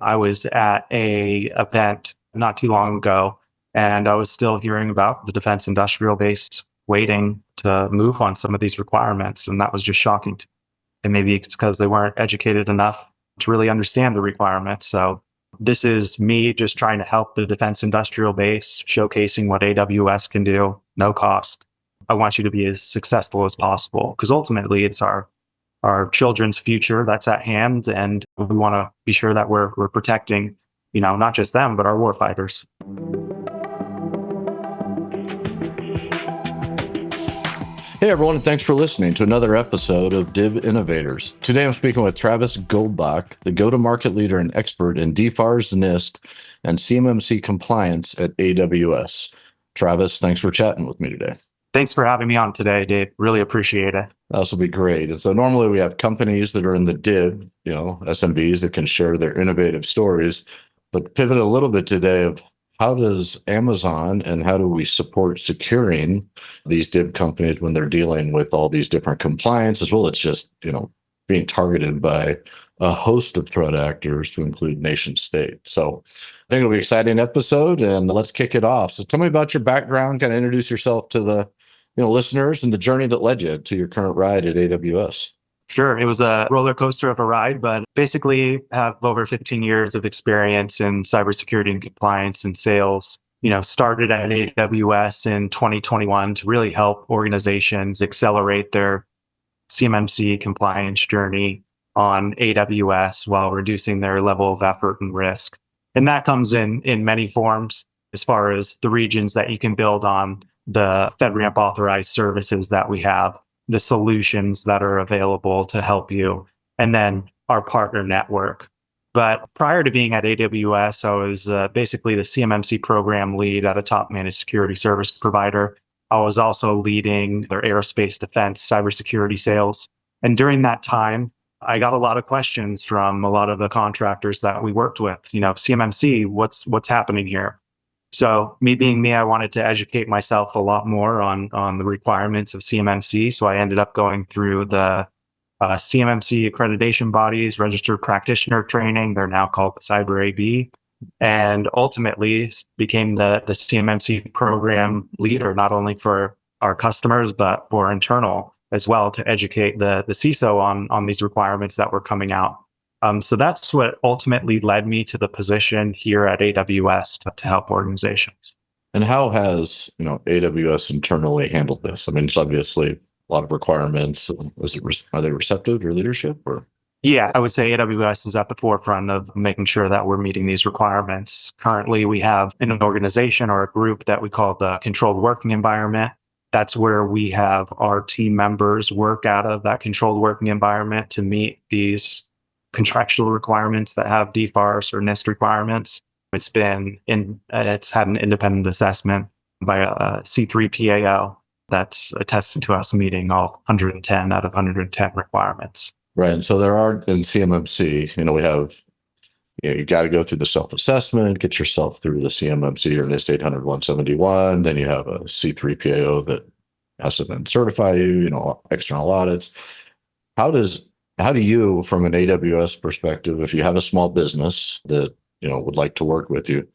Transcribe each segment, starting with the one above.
I was at a event not too long ago, and I was still hearing about the defense industrial base waiting to move on some of these requirements. And that was just shocking to me. And maybe it's because they weren't educated enough to really understand the requirements. So this is me just trying to help the defense industrial base, showcasing what AWS can do, no cost. I want you to be as successful as possible because ultimately it's our children's future that's at hand, and we want to be sure that we're protecting, not just them, but our warfighters. Hey everyone, thanks for listening to another episode of DIB Innovators. Today I'm speaking with Travis Goldbach, the go-to-market leader and expert in DFARS, NIST, and CMMC compliance at AWS. Travis, thanks for chatting with me today. Thanks for having me on today, Dave. Really appreciate it. This will be great. And so normally we have companies that are in the DIB, SMBs that can share their innovative stories, but pivot a little bit today of how does Amazon and how do we support securing these DIB companies when they're dealing with all these different compliance, as well as just, being targeted by a host of threat actors to include nation state. So I think it'll be an exciting episode, and let's kick it off. So tell me about your background, kind of introduce yourself to the listeners and the journey that led you to your current ride at AWS. Sure. It was a roller coaster of a ride, but basically have over 15 years of experience in cybersecurity and compliance and sales. Started at AWS in 2021 to really help organizations accelerate their CMMC compliance journey on AWS while reducing their level of effort and risk. And that comes in many forms as far as the regions that you can build on, the FedRAMP authorized services that we have, the solutions that are available to help you, and then our partner network. But prior to being at AWS, I was basically the CMMC program lead at a top managed security service provider. I was also leading their aerospace defense cybersecurity sales. And during that time, I got a lot of questions from a lot of the contractors that we worked with. CMMC, what's happening here? So me being me, I wanted to educate myself a lot more on the requirements of CMMC. So I ended up going through the CMMC accreditation bodies, registered practitioner training. They're now called the Cyber AB, and ultimately became the CMMC program leader, not only for our customers, but for internal as well, to educate the CISO on these requirements that were coming out. So that's what ultimately led me to the position here at AWS to help organizations. And how has AWS internally handled this? I mean, it's obviously a lot of requirements. Are they receptive to leadership? Or yeah, I would say AWS is at the forefront of making sure that we're meeting these requirements. Currently, we have an organization or a group that we call the controlled working environment. That's where we have our team members work out of that controlled working environment to meet these contractual requirements that have DFARS or NIST requirements. It's had an independent assessment by a C3 PAO that's attested to us meeting all 110 out of 110 requirements. Right. And so there are in CMMC, we have, you got to go through the self-assessment, get yourself through the CMMC or NIST 800-171. Then you have a C3 PAO that has to then certify you, external audits. How do you, from an AWS perspective, if you have a small business that, would like to work with you,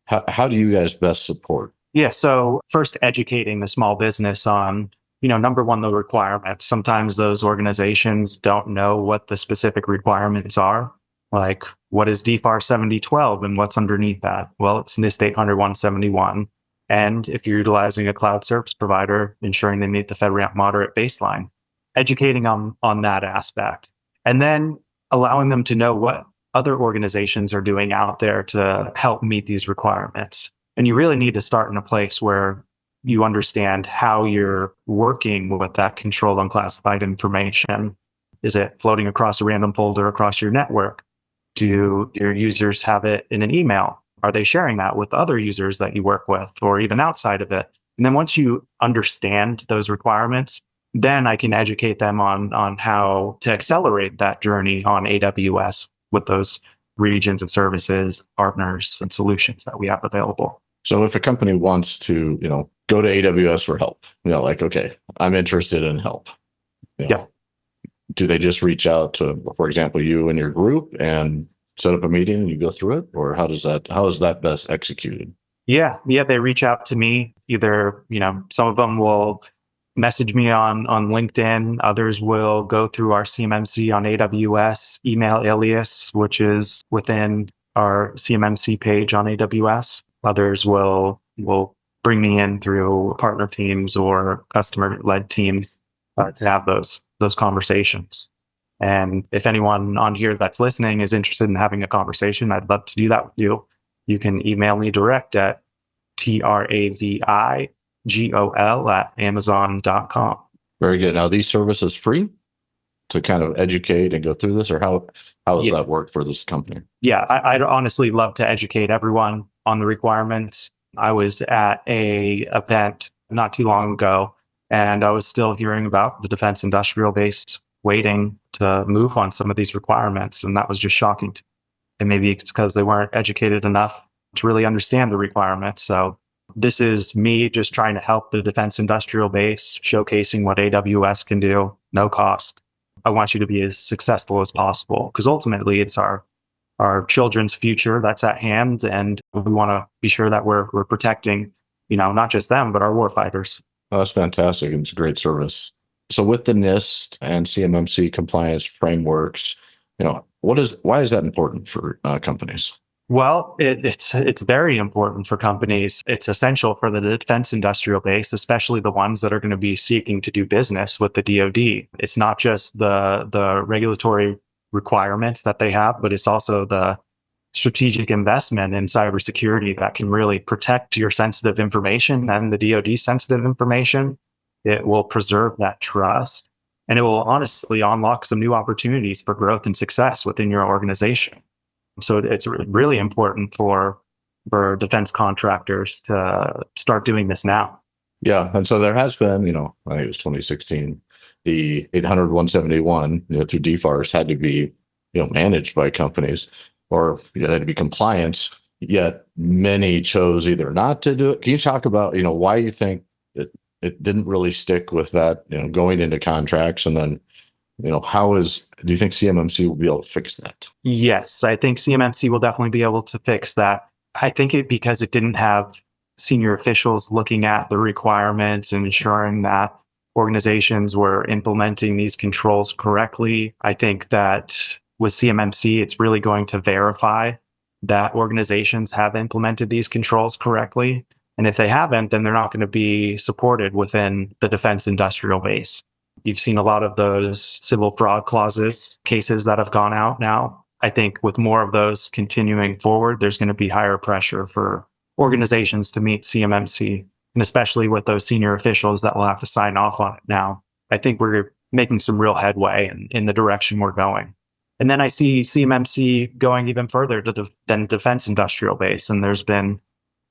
how do you guys best support? Yeah. So first, educating the small business on, number one, the requirements. Sometimes those organizations don't know what the specific requirements are. Like, what is DFARS 7012 and what's underneath that? Well, it's NIST 800-171. And if you're utilizing a cloud service provider, ensuring they meet the FedRAMP moderate baseline. Educating them on that aspect, and then allowing them to know what other organizations are doing out there to help meet these requirements. And you really need to start in a place where you understand how you're working with that controlled unclassified information. Is it floating across a random folder across your network? Do your users have it in an email? Are they sharing that with other users that you work with or even outside of it? And then once you understand those requirements, then I can educate them on how to accelerate that journey on AWS with those regions and services, partners, and solutions that we have available. So if a company wants to, go to AWS for help, okay, I'm interested in help. Yeah. Do they just reach out to, for example, you and your group, and set up a meeting and you go through it, or how is that best executed? Yeah. They reach out to me. Either, some of them will message me on LinkedIn. Others will go through our CMMC on AWS email alias, which is within our CMMC page on AWS. Others will bring me in through partner teams or customer-led teams to have those conversations. And if anyone on here that's listening is interested in having a conversation, I'd love to do that with you. You can email me direct at travigol@amazon.com. Very good. Now, these services free to kind of educate and go through this, or how does that work for this company? Yeah, I'd honestly love to educate everyone on the requirements. I was at a event not too long ago, and I was still hearing about the defense industrial base waiting to move on some of these requirements, and that was just shocking to me. And maybe it's because they weren't educated enough to really understand the requirements. So this is me just trying to help the defense industrial base, showcasing what AWS can do, no cost. I want you to be as successful as possible, because ultimately it's our children's future that's at hand, and we want to be sure that we're protecting, not just them, but our warfighters. Oh, that's fantastic. It's a great service. So with the NIST and CMMC compliance frameworks, why is that important for companies? Well, it's very important for companies. It's essential for the defense industrial base, especially the ones that are going to be seeking to do business with the DoD. It's not just the regulatory requirements that they have, but it's also the strategic investment in cybersecurity that can really protect your sensitive information and the DoD sensitive information. It will preserve that trust, and it will honestly unlock some new opportunities for growth and success within your organization. So it's really important for defense contractors to start doing this now. Yeah. And so there has been, I think it was 2016, the 800-171, through DFARS had to be, managed by companies, or they had to be compliant, yet many chose either not to do it. Can you talk about, why you think it didn't really stick with that, going into contracts? And then, do you think CMMC will be able to fix that? Yes, I think CMMC will definitely be able to fix that. I think because it didn't have senior officials looking at the requirements and ensuring that organizations were implementing these controls correctly. I think that with CMMC, it's really going to verify that organizations have implemented these controls correctly. And if they haven't, then they're not going to be supported within the defense industrial base. You've seen a lot of those civil fraud clauses, cases that have gone out now. I think with more of those continuing forward, there's going to be higher pressure for organizations to meet CMMC, and especially with those senior officials that will have to sign off on it now. I think we're making some real headway in the direction we're going. And then I see CMMC going even further than defense industrial base. And there's been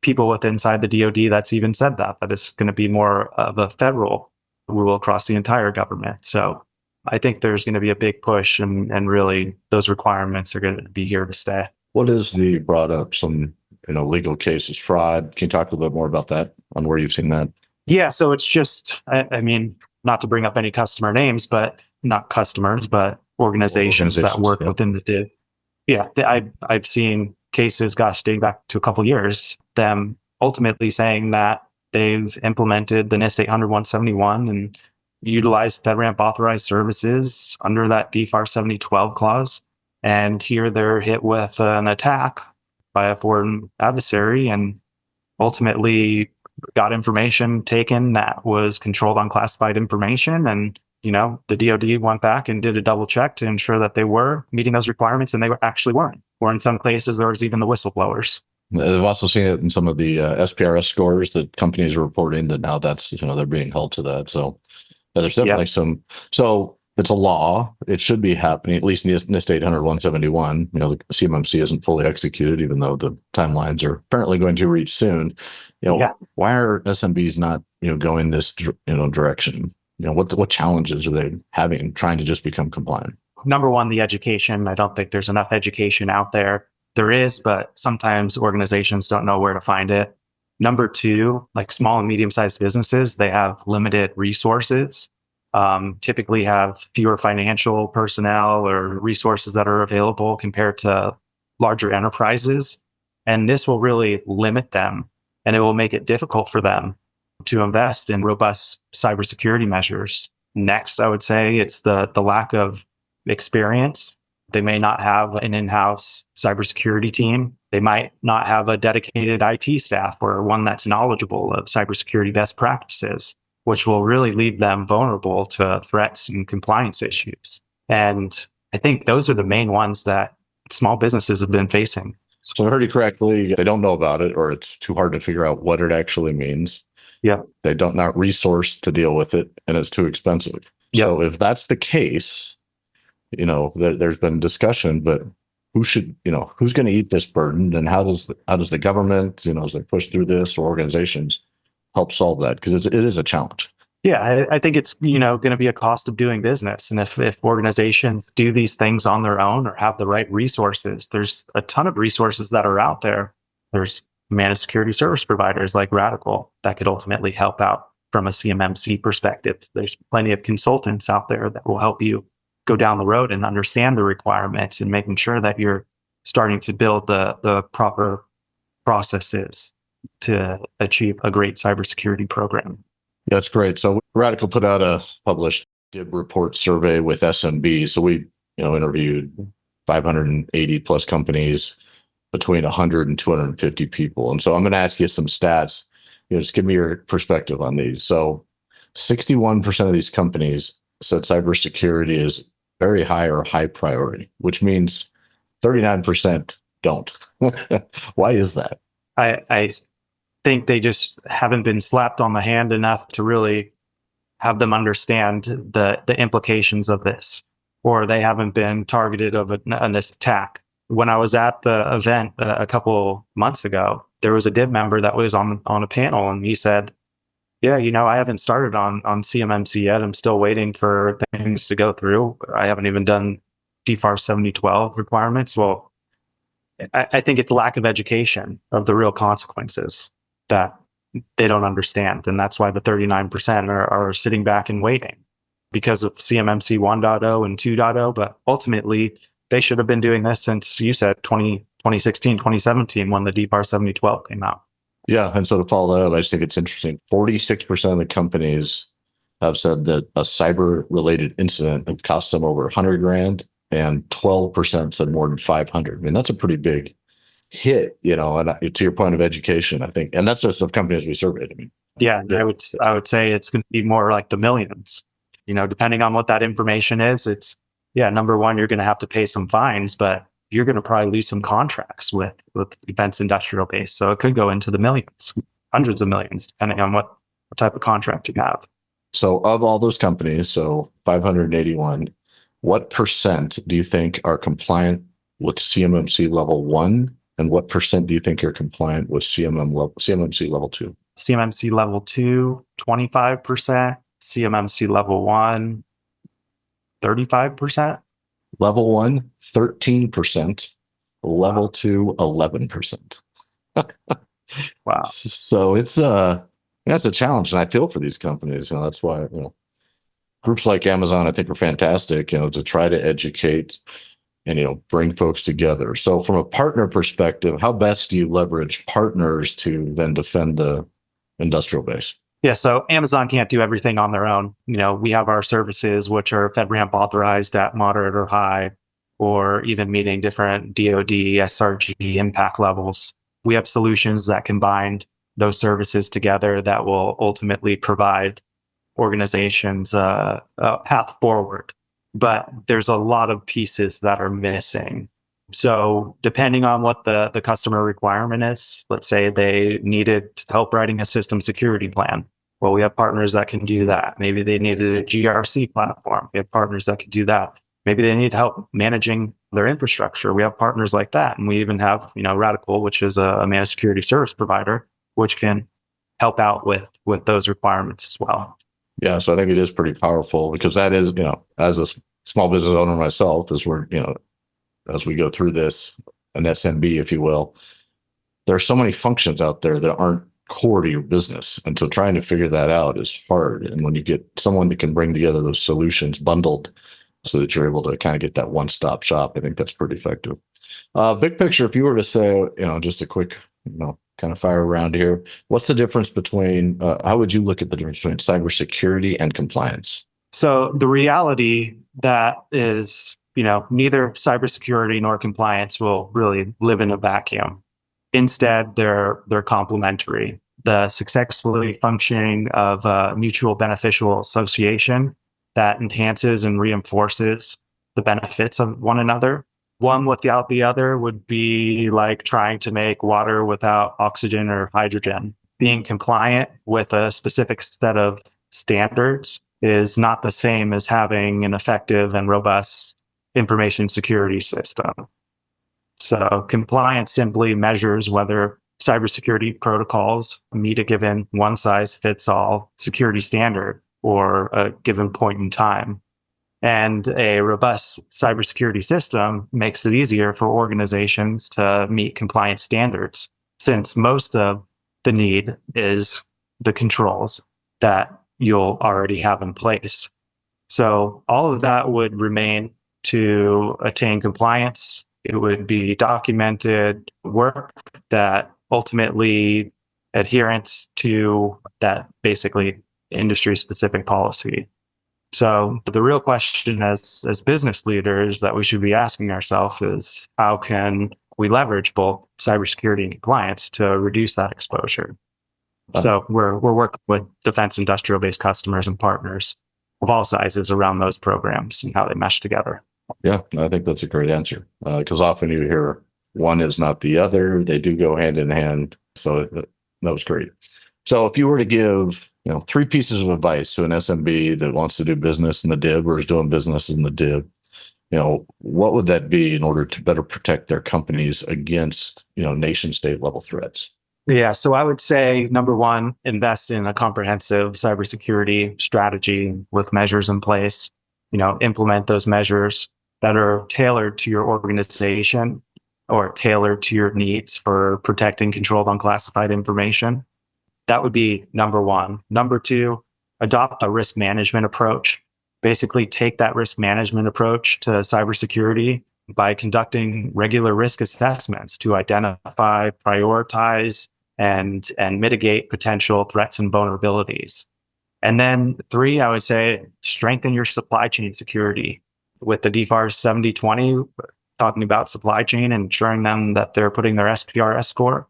people inside the DoD that's even said that it's going to be more of a federal rule across the entire government. So I think there's going to be a big push, and really those requirements are going to be here to stay. What is brought up some, legal cases, fraud? Can you talk a little bit more about that, on where you've seen that? Yeah. So it's just, I mean, not to bring up any customer names, but not customers, but organizations that work within the DIV. Yeah. I've seen cases, dating back to a couple of years, them ultimately saying that they've implemented the NIST 800-171 and utilized FedRAMP authorized services under that DFARS 7012 clause. And here they're hit with an attack by a foreign adversary, and ultimately got information taken that was controlled unclassified information. And, the DoD went back and did a double check to ensure that they were meeting those requirements, and they actually weren't. Or in some cases, there was even the whistleblowers. I've also seen it in some of the SPRS scores that companies are reporting that now that's, they're being held to that. So there's definitely so it's a law. It should be happening, at least NIST 800-171. The CMMC isn't fully executed, even though the timelines are apparently going to reach soon. Why are SMBs not, going this, direction? What challenges are they having trying to just become compliant? Number one, the education. I don't think there's enough education out there. There is, but sometimes organizations don't know where to find it. Number two, like small and medium-sized businesses, they have limited resources, typically have fewer financial personnel or resources that are available compared to larger enterprises. And this will really limit them, and it will make it difficult for them to invest in robust cybersecurity measures. Next, I would say it's the lack of experience. They may not have an in-house cybersecurity team. They might not have a dedicated IT staff or one that's knowledgeable of cybersecurity best practices, which will really leave them vulnerable to threats and compliance issues. And I think those are the main ones that small businesses have been facing. So I heard you correctly. They don't know about it, or it's too hard to figure out what it actually means. Yeah. They don't not resourced to deal with it, and it's too expensive. Yep. So if that's the case, there's been discussion, but who's going to eat this burden, and how does the government, as they push through this, or organizations help solve that? Because it is a challenge. Yeah, I think it's going to be a cost of doing business, and if organizations do these things on their own or have the right resources, there's a ton of resources that are out there. There's managed security service providers like Radical that could ultimately help out from a CMMC perspective. There's plenty of consultants out there that will help you go down the road and understand the requirements and making sure that you're starting to build the proper processes to achieve a great cybersecurity program. That's great. So Radical put out a published DIB report survey with SMB. So we, interviewed 580 plus companies, between 100 and 250 people. And so I'm going to ask you some stats. Just give me your perspective on these. So 61% of these companies said cybersecurity is very high or high priority, which means 39% don't. Why is that? I think they just haven't been slapped on the hand enough to really have them understand the implications of this, or they haven't been targeted of an attack. When I was at the event a couple months ago, there was a DIB member that was on a panel, and he said, yeah, I haven't started on CMMC yet. I'm still waiting for things to go through. I haven't even done DFARS 7012 requirements. Well, I think it's lack of education of the real consequences that they don't understand. And that's why the 39% are sitting back and waiting because of CMMC 1.0 and 2.0. But ultimately, they should have been doing this since, you said, 2016, 2017, when the DFARS 7012 came out. Yeah. And so to follow that up, I just think it's interesting. 46% of the companies have said that a cyber related incident would cost them over 100 grand, and 12% said more than 500. I mean, that's a pretty big hit, and to your point of education, I think, and that's just of companies we surveyed. I mean, yeah, I would say it's going to be more like the millions, depending on what that information is. It's, number one, you're going to have to pay some fines, but you're going to probably lose some contracts with defense industrial base. So it could go into the millions, hundreds of millions, depending on what type of contract you have. So of all those companies, so 581, what percent do you think are compliant with CMMC level 1? And what percent do you think are compliant with CMMC level 2? CMMC level 2, 25%. CMMC level 1, 35%. Level 1, 13%. Level 2, 11%. Wow. So it's that's a challenge, and I feel for these companies. That's why groups like Amazon, I think, are fantastic. To try to educate and bring folks together. So from a partner perspective, how best do you leverage partners to then defend the industrial base? Yeah, so Amazon can't do everything on their own. We have our services, which are FedRAMP authorized at moderate or high, or even meeting different DoD, SRG impact levels. We have solutions that combine those services together that will ultimately provide organizations a path forward. But there's a lot of pieces that are missing. So depending on what the customer requirement is, let's say they needed help writing a system security plan. Well, we have partners that can do that. Maybe they needed a GRC platform. We have partners that can do that. Maybe they need help managing their infrastructure. We have partners like that. And we even have, Radical, which is a managed security service provider, which can help out with those requirements as well. Yeah, so I think it is pretty powerful, because that is, as a small business owner myself, as we go through this, an SMB, if you will, there are so many functions out there that aren't core to your business. And so trying to figure that out is hard. And when you get someone that can bring together those solutions bundled so that you're able to kind of get that one-stop shop. I think that's pretty effective. Big picture, if you were to say, just a quick, kind of fire around here, what's the difference between, how would you look at the difference between cybersecurity and compliance? So the reality that is, neither cybersecurity nor compliance will really live in a vacuum. Instead, they're complementary. The successfully functioning of a mutual beneficial association that enhances and reinforces the benefits of one another. One without the other would be like trying to make water without oxygen or hydrogen. Being compliant with a specific set of standards is not the same as having an effective and robust information security system. So compliance simply measures whether cybersecurity protocols meet a given one-size-fits-all security standard or a given point in time. And a robust cybersecurity system makes it easier for organizations to meet compliance standards, since most of the need is the controls that you'll already have in place. So all of that would remain to attain compliance. It would be documented work that ultimately adherence to that basically industry specific policy. So the real question as business leaders that we should be asking ourselves is, how can we leverage both cybersecurity and compliance to reduce that exposure? So we're working with defense industrial based customers and partners of all sizes around those programs and how they mesh together. Yeah, I think that's a great answer, because often you hear one is not the other. They do go hand in hand. So that was great. So if you were to give, 3 pieces of advice to an SMB that wants to do business in the DIB or is doing business in the DIB, what would that be in order to better protect their companies against, nation state level threats? Yeah, so I would say, number one, invest in a comprehensive cybersecurity strategy with measures in place. Implement those measures that are tailored to your organization or tailored to your needs for protecting controlled unclassified information. That would be number one. Number two, adopt a risk management approach. Basically, take that risk management approach to cybersecurity by conducting regular risk assessments to identify, prioritize, and mitigate potential threats and vulnerabilities. And then 3, I would say, strengthen your supply chain security with the DFARS 7020, talking about supply chain and ensuring them that they're putting their SPRS score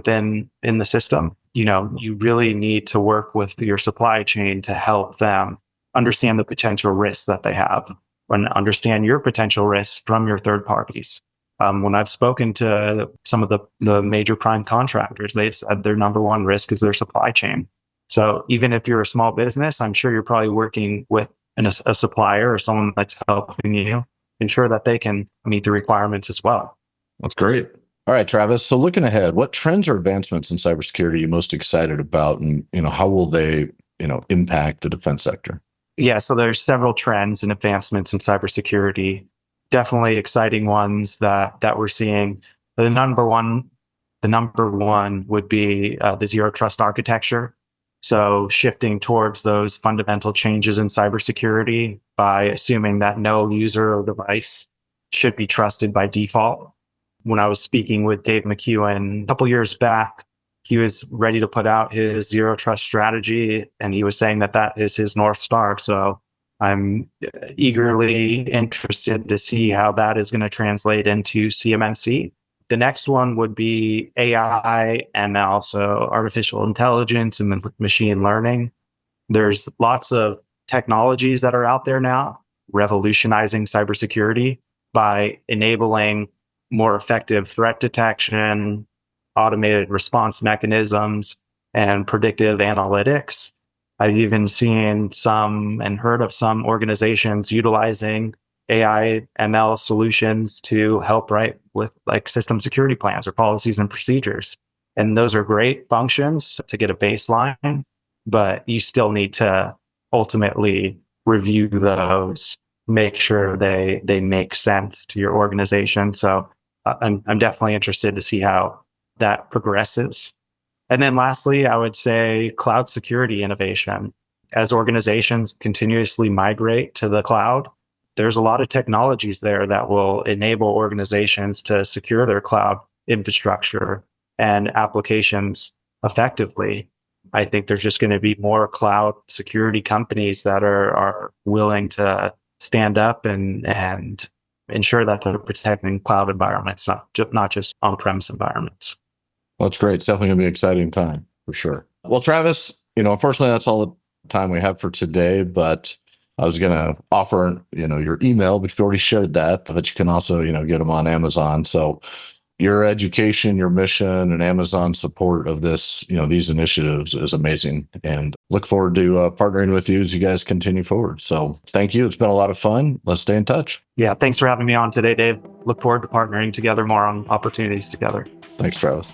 in the system. You really need to work with your supply chain to help them understand the potential risks that they have and understand your potential risks from your third parties. When I've spoken to some of the major prime contractors, they've said their number one risk is their supply chain. So even if you're a small business, I'm sure you're probably working with a supplier or someone that's helping you ensure that they can meet the requirements as well. That's great. All right, Travis. So looking ahead, what trends or advancements in cybersecurity are you most excited about, and how will they impact the defense sector? Yeah, so there's several trends and advancements in cybersecurity. Definitely exciting ones that we're seeing. The number one would be the zero trust architecture. So shifting towards those fundamental changes in cybersecurity by assuming that no user or device should be trusted by default. When I was speaking with Dave McEwen a couple years back, he was ready to put out his zero trust strategy, and he was saying that is his North Star. So I'm eagerly interested to see how that is going to translate into CMMC. The next one would be AI, ML, so artificial intelligence and machine learning. There's lots of technologies that are out there now revolutionizing cybersecurity by enabling more effective threat detection, automated response mechanisms, and predictive analytics. I've even seen some and heard of some organizations utilizing AI ML solutions to help write with like system security plans or policies and procedures. And those are great functions to get a baseline, but you still need to ultimately review those, make sure they make sense to your organization. So I'm definitely interested to see how that progresses. And then lastly, I would say cloud security innovation. As organizations continuously migrate to the cloud, there's a lot of technologies there that will enable organizations to secure their cloud infrastructure and applications effectively. I think there's just going to be more cloud security companies that are willing to stand up and ensure that they're protecting cloud environments, not just on-premise environments. Well, that's great. It's definitely going to be an exciting time for sure. Well, Travis, unfortunately, that's all the time we have for today, but I was going to offer, your email, but you've already shared that, but you can also, get them on Amazon. So your education, your mission, and Amazon support of this, these initiatives is amazing, and look forward to partnering with you as you guys continue forward. So thank you. It's been a lot of fun. Let's stay in touch. Yeah. Thanks for having me on today, Dave. Look forward to partnering together more on opportunities together. Thanks, Travis.